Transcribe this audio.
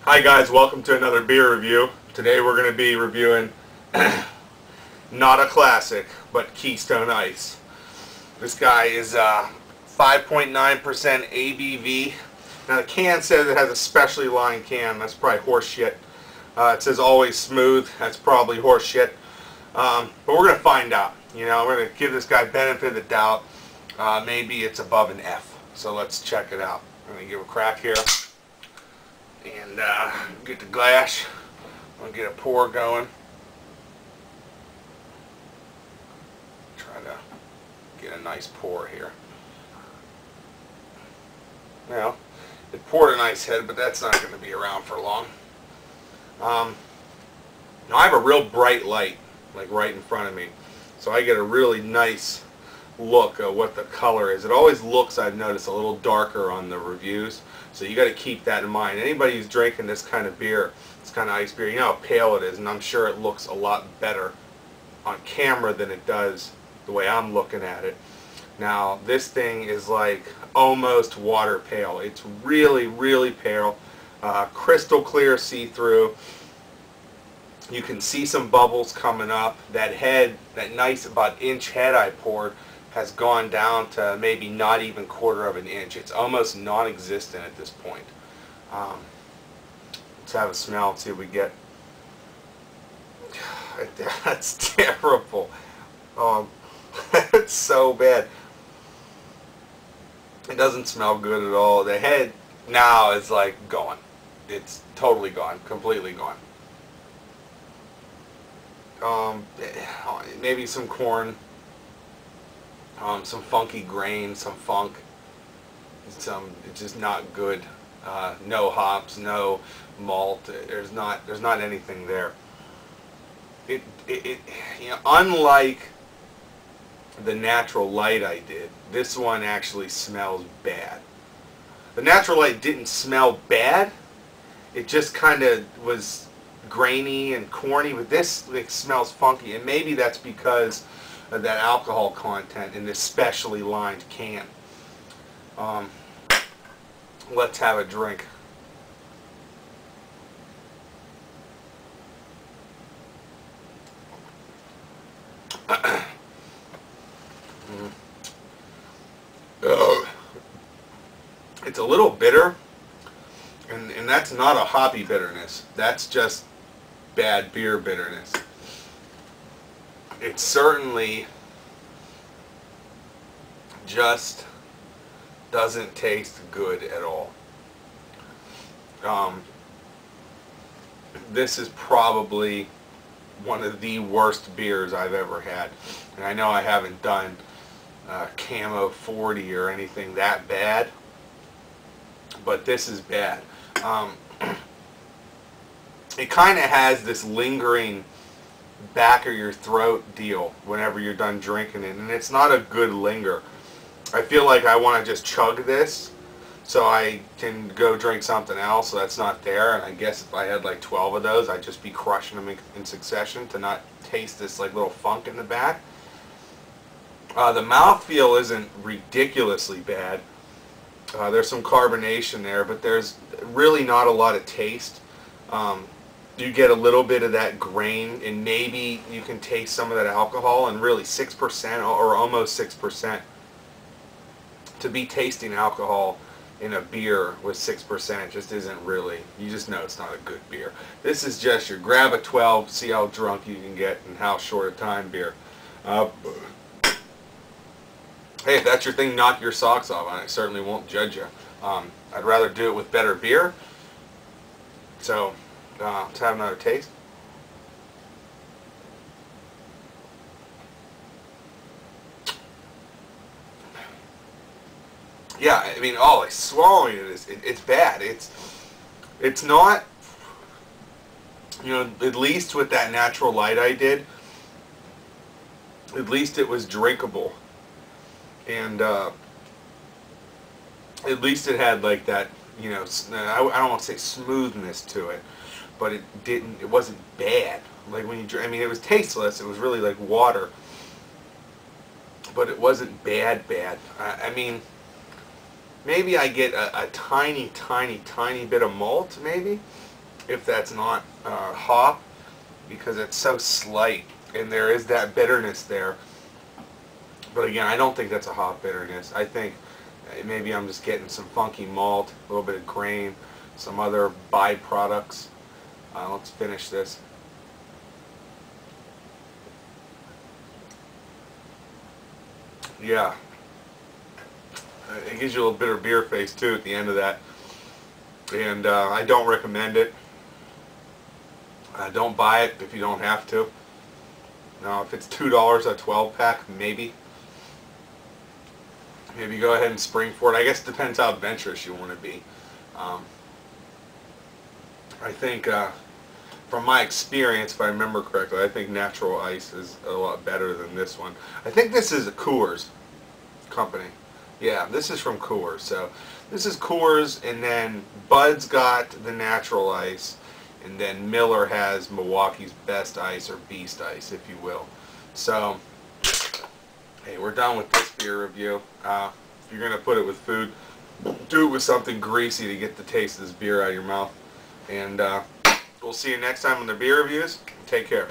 Hi guys, welcome to another beer review. Today we're going to be reviewing not a classic, but Keystone Ice. This guy is 5.9% ABV. Now the can says it has a specially lined can. That's probably horse shit. It says always smooth. That's probably horse shit. But we're going to find out. You know, we're going to give this guy benefit of the doubt. Maybe it's above an F. So let's check it out. I'm going to give a crack here. And get the glass. I'll get a pour going. Try to get a nice pour here. Well, it poured a nice head, but that's not going to be around for long. Now I have a real bright light, like right in front of me, so I get a really nice look at what the color is. It always looks, I've noticed, a little darker on the reviews, so you got to keep that in mind. Anybody who's drinking this kind of beer, this kind of ice beer, you know how pale it is, and I'm sure it looks a lot better on camera than it does the way I'm looking at it. Now this thing is like almost water pale. It's really, really pale, crystal clear, see-through. You can see some bubbles coming up. That head, that nice about inch head I poured, has gone down to maybe not even quarter of an inch. It's almost non-existent at this point. Let's have a smell and see what we get. That's terrible. It's so bad. It doesn't smell good at all. The head now is like gone. It's totally gone, completely gone. Maybe some corn, some funky grain, some funk. It's just not good. No hops, no malt. There's not anything there. You know, unlike the Natural Light I did, this one actually smells bad. The Natural Light didn't smell bad. It just kind of was grainy and corny, but this like smells funky, and maybe that's because of that alcohol content in this specially lined can. Let's have a drink. It's a little bitter, and that's not a hoppy bitterness. That's just bad beer bitterness. It certainly just doesn't taste good at all. This is probably one of the worst beers I've ever had, and I know I haven't done Camo 40 or anything that bad, but this is bad. It kind of has this lingering back of your throat deal whenever you're done drinking it, and it's not a good linger. I feel like I want to just chug this so I can go drink something else, so that's not there. And I guess if I had like 12 of those, I'd just be crushing them in succession to not taste this like little funk in the back. The mouthfeel isn't ridiculously bad. There's some carbonation there, but there's really not a lot of taste. You get a little bit of that grain, and maybe you can taste some of that alcohol, and really 6% or almost 6%. To be tasting alcohol in a beer with 6% just isn't really, you just know it's not a good beer. This is just your grab a 12, see how drunk you can get in how short a time beer. Hey, if that's your thing, knock your socks off. I certainly won't judge you. I'd rather do it with better beer. So, let's have another taste. Yeah, I mean, like swallowing it is, it's bad. It's not, you know, at least with that Natural Light I did, at least it was drinkable. And at least it had like that, you know, I don't want to say smoothness to it, but it wasn't bad. Like when you drink, I mean, it was tasteless. It was really like water, but it wasn't bad. I mean, maybe I get a tiny bit of malt, maybe, if that's not hop, because it's so slight and there is that bitterness there. But again, I don't think that's a hop bitterness. I think maybe I'm just getting some funky malt, a little bit of grain, some other byproducts. Let's finish this. Yeah, it gives you a little bitter beer face too at the end of that, and I don't recommend it. Don't buy it if you don't have to. Now, if it's $2 a 12-pack, maybe go ahead and spring for it. I guess it depends how adventurous you want to be. I think, from my experience, if I remember correctly, I think Natural Ice is a lot better than this one. I think this is a Coors company. Yeah, this is from Coors. So this is Coors, and then Bud's got the Natural Ice, and then Miller has Milwaukee's Best Ice, or Beast Ice, if you will. So, hey, we're done with this beer review. If you're going to put it with food, do it with something greasy to get the taste of this beer out of your mouth. And we'll see you next time on the beer reviews. Take care.